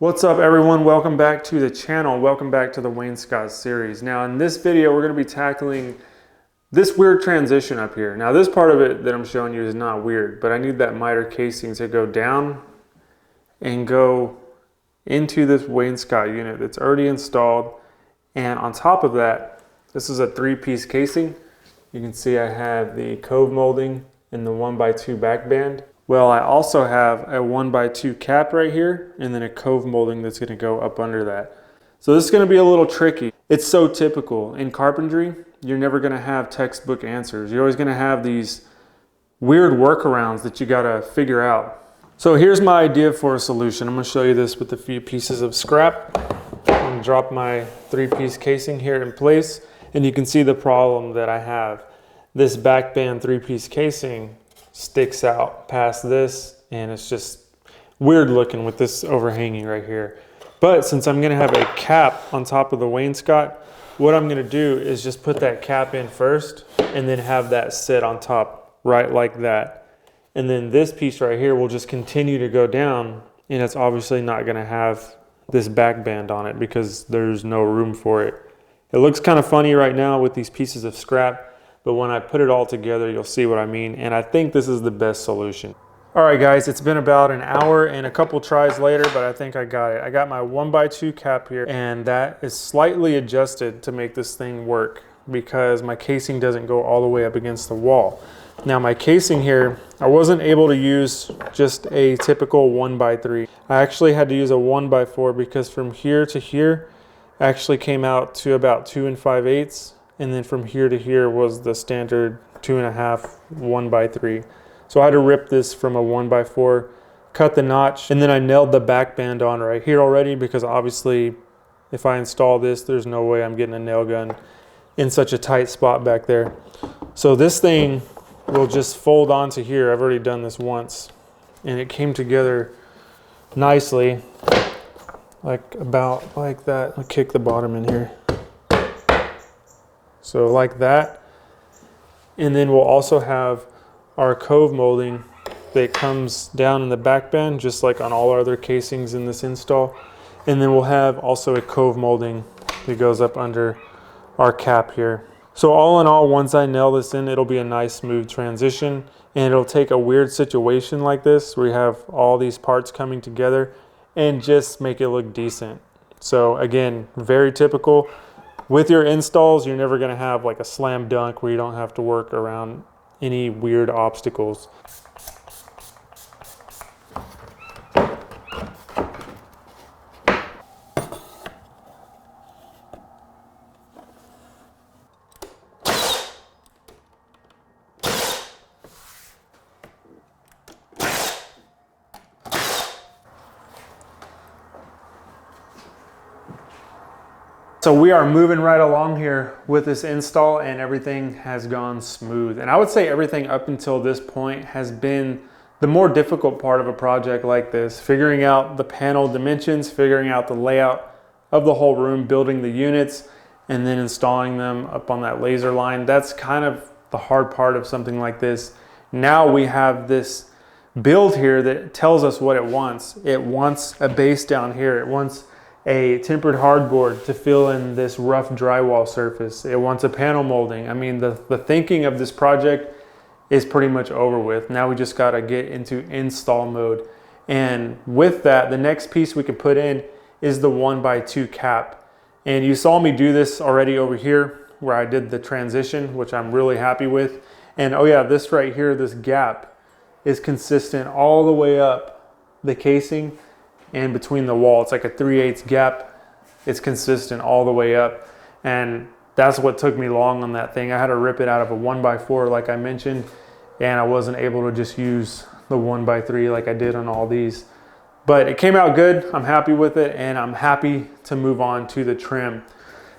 What's up everyone, welcome back to the channel, welcome back to the wainscot series. Now in this video we're going to be tackling this weird transition up here. Now this part of it that I'm showing you is not weird, but I need that miter casing to go down and go into this wainscot unit that's already installed. And on top of that, this is a 3-piece casing. You can see I have the cove molding and the 1x2 back band. Well, I also have a 1x2 cap right here and then a cove molding that's going to go up under that. So this is going to be a little tricky. It's so typical. In carpentry, you're never going to have textbook answers. You're always going to have these weird workarounds that you got to figure out. So here's my idea for a solution. I'm going to show you this with a few pieces of scrap. I'm going to drop my 3-piece casing here in place, and you can see the problem that I have. This back band 3-piece casing sticks out past this, and it's just weird looking with this overhanging right here. But since I'm going to have a cap on top of the wainscot, what I'm going to do is just put that cap in first and then have that sit on top right like that. And then this piece right here will just continue to go down, and it's obviously not going to have this back band on it because there's no room for it. It looks kind of funny right now with these pieces of scrap, but when I put it all together, you'll see what I mean. And I think this is the best solution. All right, guys, it's been about an hour and a couple tries later, but I think I got it. I got my 1x2 cap here, and that is slightly adjusted to make this thing work because my casing doesn't go all the way up against the wall. Now my casing here, I wasn't able to use just a typical 1x3. I actually had to use a 1x4 because from here to here actually came out to about 2 5/8. And then from here to here was the standard 2.5 1x3. So I had to rip this from a 1x4, cut the notch, and then I nailed the back band on right here already because obviously if I install this, there's no way I'm getting a nail gun in such a tight spot back there. So this thing will just fold onto here. I've already done this once, and it came together nicely, like about like that. I'll kick the bottom in here. So like that. And then we'll also have our cove molding that comes down in the back band, just like on all our other casings in this install. And then we'll have also a cove molding that goes up under our cap here. So all in all, once I nail this in, it'll be a nice smooth transition, and it'll take a weird situation like this where you have all these parts coming together and just make it look decent. So again, very typical. With your installs, you're never going to have like a slam dunk where you don't have to work around any weird obstacles. So we are moving right along here with this install, and everything has gone smooth. And I would say everything up until this point has been the more difficult part of a project like this. Figuring out the panel dimensions, figuring out the layout of the whole room, building the units, and then installing them up on that laser line. That's kind of the hard part of something like this. Now we have this build here that tells us what it wants. It wants a base down here. It wants a tempered hardboard to fill in this rough drywall surface. It wants a panel molding. I mean, the thinking of this project is pretty much over with. Now we just got to get into install mode. And with that, the next piece we can put in is the 1x2 cap. And you saw me do this already over here where I did the transition, which I'm really happy with. And oh yeah, this right here, this gap is consistent all the way up the casing and between the wall. It's like a 3/8 gap. It's consistent all the way up, and that's what took me long on that thing. I had to rip it out of a 1x4 like I mentioned, and I wasn't able to just use the 1x3 like I did on all these. But it came out good. I'm happy with it, and I'm happy to move on to the trim.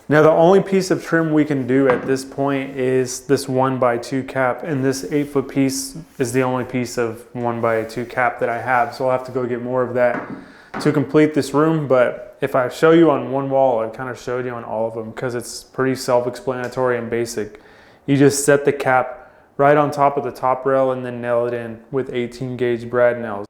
Now the only piece of trim we can do at this point is this 1x2 cap, and this 8-foot piece is the only piece of 1x2 cap that I have, so I'll have to go get more of that to complete this room. But if I show you on one wall, I kind of showed you on all of them because it's pretty self-explanatory and basic. You just set the cap right on top of the top rail and then nail it in with 18 gauge brad nails.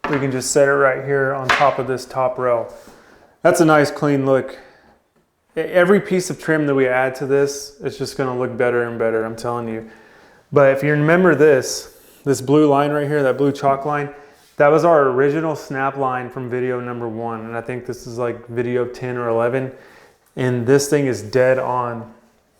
we can just set it right here on top of this top rail. That's a nice clean look. Every piece of trim that we add to this, it's just gonna look better and better, I'm telling you. But if you remember this blue line right here, that blue chalk line, that was our original snap line from video number 1. And I think this is like video 10 or 11. And this thing is dead on.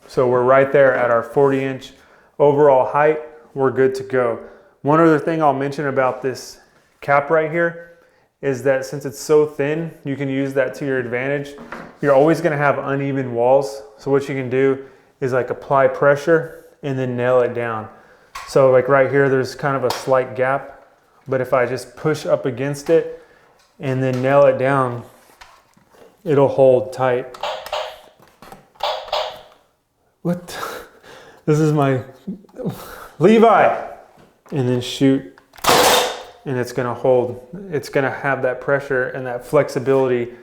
So we're right there at our 40-inch overall height. We're good to go. One other thing I'll mention about this cap right here is that since it's so thin, you can use that to your advantage. You're always gonna have uneven walls. So what you can do is like apply pressure and then nail it down. So like right here, there's kind of a slight gap, but if I just push up against it and then nail it down, it'll hold tight. What? This is my Levi. And then shoot, and it's gonna hold. It's gonna have that pressure and that flexibility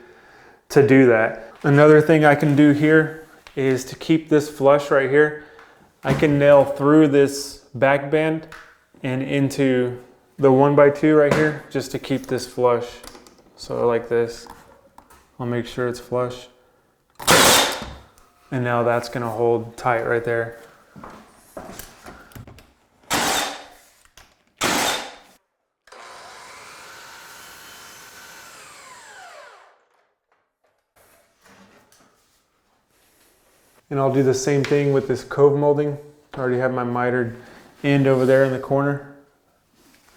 to do that. Another thing I can do here is to keep this flush right here. I can nail through this back band and into the 1x2 right here just to keep this flush. So like this, I'll make sure it's flush. And now that's gonna hold tight right there. And I'll do the same thing with this cove molding. I already have my mitered end over there in the corner.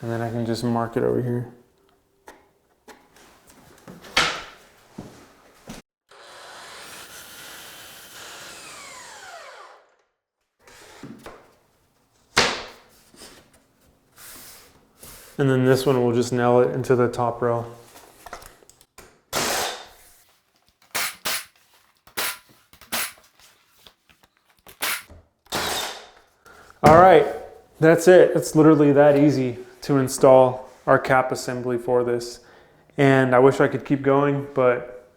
And then I can just mark it over here. And then this one, we'll just nail it into the top rail. All right, that's it. It's literally that easy to install our cap assembly for this. And I wish I could keep going, but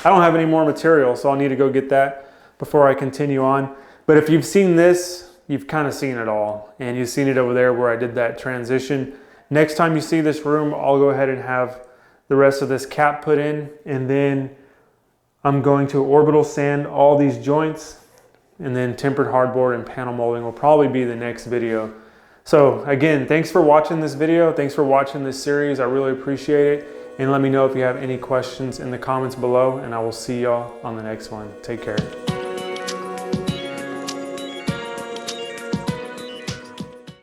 I don't have any more material, so I'll need to go get that before I continue on. But if you've seen this, you've kind of seen it all. And you've seen it over there where I did that transition. Next time you see this room, I'll go ahead and have the rest of this cap put in, and then I'm going to orbital sand all these joints, and then tempered hardboard and panel molding will probably be the next video. So again, thanks for watching this video. Thanks for watching this series. I really appreciate it. And let me know if you have any questions in the comments below, and I will see y'all on the next one. Take care.